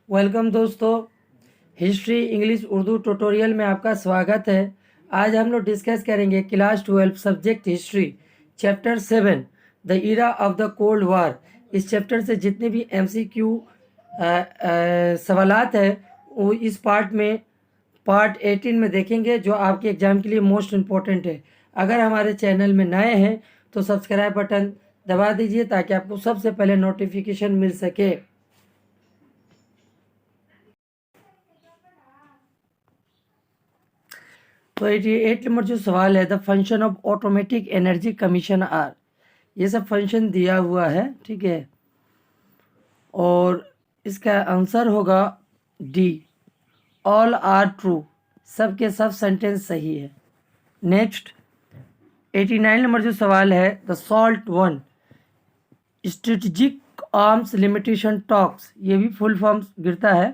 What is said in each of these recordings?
Welcome दोस्तों, history English Urdu tutorial में आपका स्वागत है। आज हम लोग डिस्कस करेंगे class 12 subject history chapter 7 the era of the cold war. इस चैप्टर से जितने भी एमसीक्यू सवालात है वो इस पार्ट 18 में देखेंगे, जो आपके एग्ज़ाम के लिए मोस्ट इम्पोर्टेंट है। अगर हमारे चैनल में नए हैं तो सब्सक्राइब बटन दबा दीजिए ताकि आपको सबसे पहले नोटिफिकेशन मिल सके। तो 88 नंबर जो सवाल है, the function of automatic energy commission are. ये सब फंक्शन दिया हुआ है, ठीक है, और इसका आंसर होगा डी, ऑल आर ट्रू। सब के सब सेंटेंस सही है। नेक्स्ट 89 नंबर जो सवाल है, the salt one strategic arms limitation talks. ये भी फुल फॉर्म गिरता है।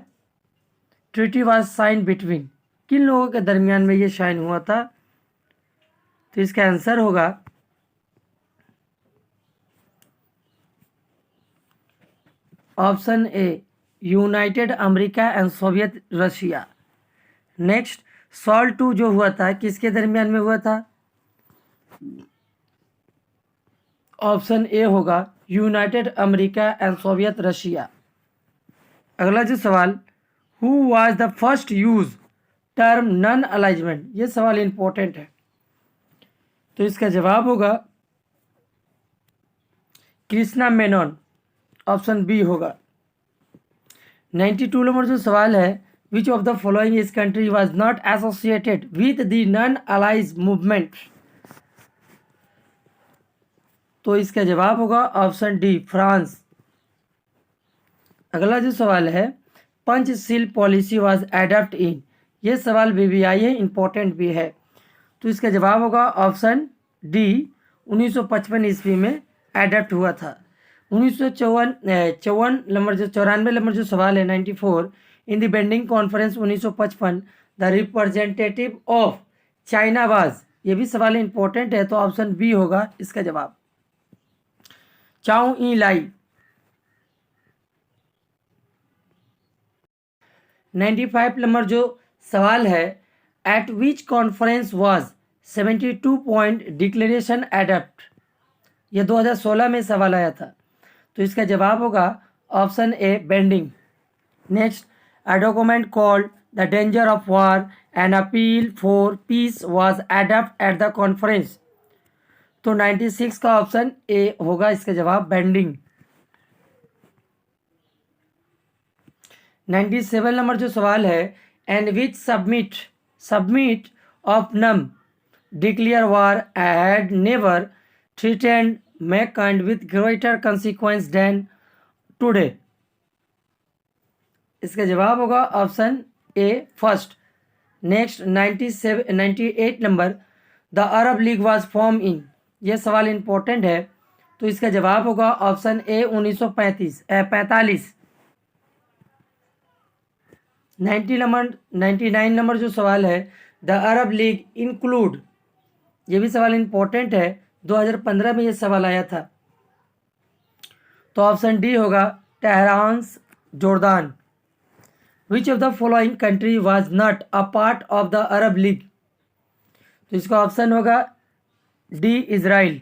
ट्रीटी वाज साइन बिटवीन, किन लोगों के दरमियान में ये साइन हुआ था? तो इसका आंसर होगा option A, United America and Soviet Russia. Next SALT two जो हुआ था किसके दरमियान में हुआ था? ऑप्शन ए होगा United America and Soviet Russia. अगला जो सवाल, who was the first use term non alignment. ये सवाल इंपॉर्टेंट है, तो इसका जवाब होगा कृष्णा मेनन। ऑप्शन बी होगा। 92 नंबर जो सवाल है, which of the following is country was not associated with the non अलाइज मूवमेंट। तो इसका जवाब होगा ऑप्शन डी, फ्रांस। अगला जो सवाल है, पंचशील पॉलिसी वाज एडॉप्ट इन। ये सवाल बीबीआई है, इंपॉर्टेंट भी है, तो इसका जवाब होगा ऑप्शन डी, 1955 ईस्वी में एडॉप्ट हुआ था। 94 नंबर जो सवाल है, 94, in the bending conference 1955 the representative of China was. ये भी सवाल इंपॉर्टेंट है, तो ऑप्शन बी होगा इसका जवाब, चाउ ई लाई। 95 नंबर जो सवाल है, at which conference was 72 point declaration adopt. यह 2016 में सवाल आया था, तो इसका जवाब होगा option A, Bandung. Next, a document called the danger of war and appeal for peace was adopt at the conference. तो 96 का ऑप्शन ए होगा इसका जवाब, बेंडिंग। 97 नंबर जो सवाल है, and which summit of NAM declare war had never threatened mankind with greater consequence than today. इसका जवाब होगा option A, first. Next 98 number, the Arab League was form in. यह सवाल इंपॉर्टेंट है, तो इसका जवाब होगा ऑप्शन ए, 1945। 99 नंबर जो सवाल है, द अरब लीग इंक्लूड। ये भी सवाल इंपॉर्टेंट है, 2015 में ये सवाल आया था, तो ऑप्शन डी होगा, Tehran, Jordan. Which of the following country was not a part of the Arab League. तो इसका ऑप्शन होगा डी, इजराइल।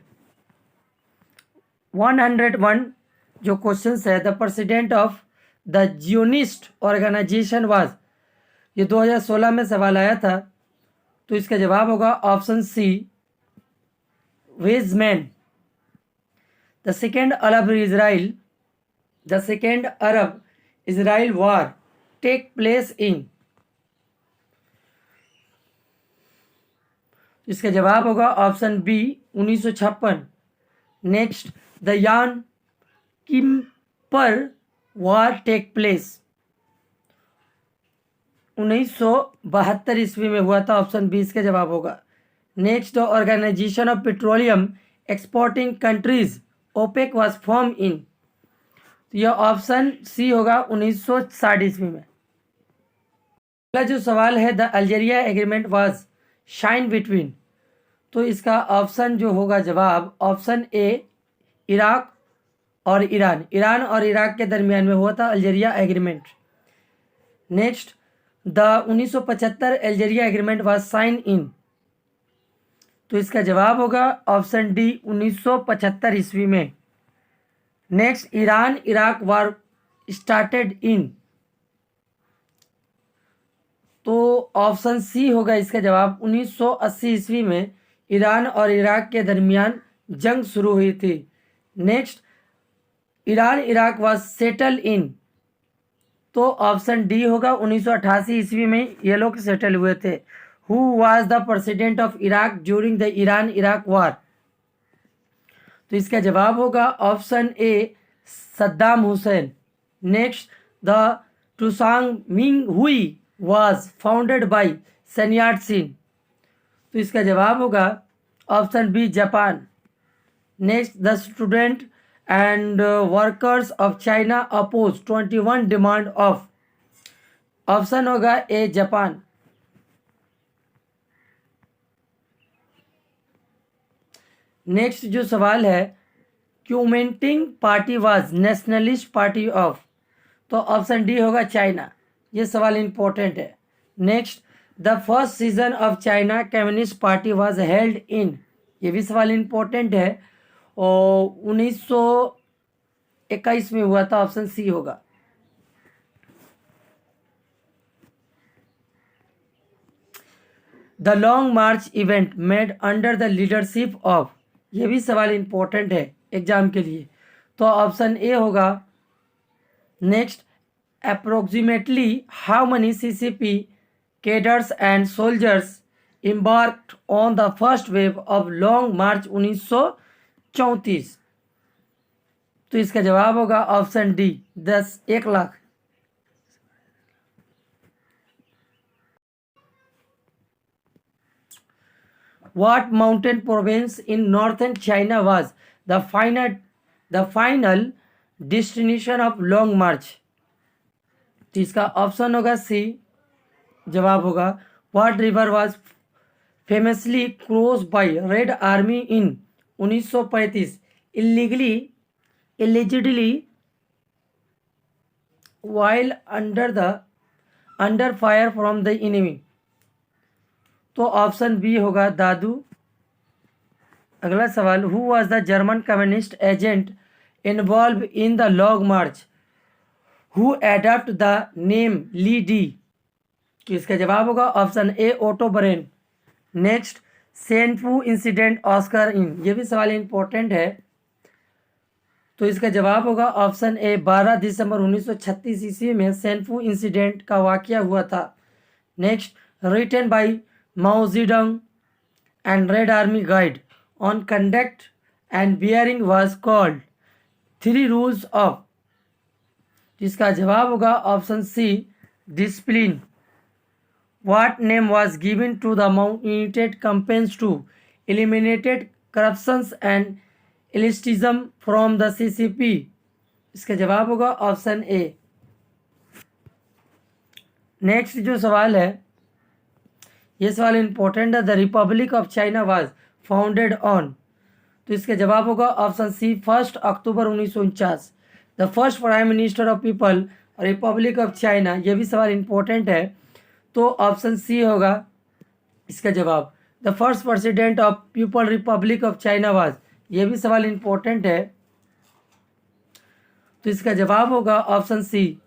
101 जो क्वेश्चन है, the president of the Zionist organization was. ये 2016 में सवाल आया था, तो इसका जवाब होगा option C, Weizmann. The second Arab Israel war take place in. इसका जवाब होगा ऑप्शन बी, 1956। नेक्स्ट, द यान किम्पर वार टेक प्लेस 1972 ईस्वी में हुआ था। ऑप्शन बी इसका जवाब होगा। Next, the organization of petroleum exporting countries OPEC was form in. तो यह ऑप्शन सी होगा, 1960 ईस्वी में। अगला जो सवाल है, the Algeria agreement was sign between. तो इसका ऑप्शन जो होगा जवाब, ऑप्शन ए, इराक और ईरान। ईरान और इराक के दरमियान में हुआ था Algeria agreement. Next, the 1975 Algeria agreement was sign in. तो इसका जवाब होगा ऑप्शन डी 1975 ईस्वी में। Next, Iran Iraq war started in. तो ऑप्शन सी होगा इसका जवाब 1980 ईस्वी में ईरान और इराक के दरमियान जंग शुरू हुई थी। Next, Iran Iraq was settle in. तो ऑप्शन डी होगा 1988 ईस्वी में ये लोग सेटल हुए थे। Who was the president of Iraq during the Iran Iraq war. तो इसका जवाब होगा option A Saddam Hussein. Next, the Tung Meng Hui was founded by Sun Yat Sen. तो इसका जवाब होगा option B Japan. Next, the student and workers of China oppose 21 demand of। Option होगा A Japan. Next जो सवाल है, Kuomintang party was nationalist party of. तो option D होगा चाइना। ये सवाल इंपॉर्टेंट है। Next, the first season of China communist party was held in. ये भी सवाल इंपॉर्टेंट है और 1921 में हुआ था। ऑप्शन सी होगा। The Long March event made under the leadership of. ये भी सवाल इंपॉर्टेंट है एग्जाम के लिए। तो ऑप्शन ए होगा। Next, approximately how many CCP cadres and soldiers embarked on the first wave of Long March 1934। तो इसका जवाब होगा option D 1 lakh. What mountain province in northern China was the final destination of long march। तो इसका option होगा सी। जवाब होगा What river was famously crossed by Red Army in 1935 allegedly while under fire from the enemy। तो option B होगा Dadu. अगला सवाल, who was the German communist agent involve in the Long March who adopt the name Li De. तो इसका जवाब होगा option A Otto Braun. Next, Sianfu incident occur in. ये भी सवाल इंपॉर्टेंट है। तो इसका जवाब होगा ऑप्शन ए 12 दिसंबर 1936 ईस्वी में सेनफू इंसिडेंट का वाकया हुआ था। Next, written by Mao Zedong and Red Army guide on conduct and bearing was called 3 rules of. इसका जवाब होगा option C discipline. What name was given to the United campaigns to eliminated corruptions and elitism from the CCP। इसका जवाब होगा option ए। Next जो सवाल है, ये सवाल इंपॉर्टेंट है। The Republic of China was founded on. तो इसका जवाब होगा option C 1 October 1949। The first prime minister of People Republic of China. ये भी सवाल इंपॉर्टेंट है। तो ऑप्शन सी होगा इसका जवाब। The first president of People Republic of China was. ये भी सवाल इंपॉर्टेंट है। तो इसका जवाब होगा ऑप्शन सी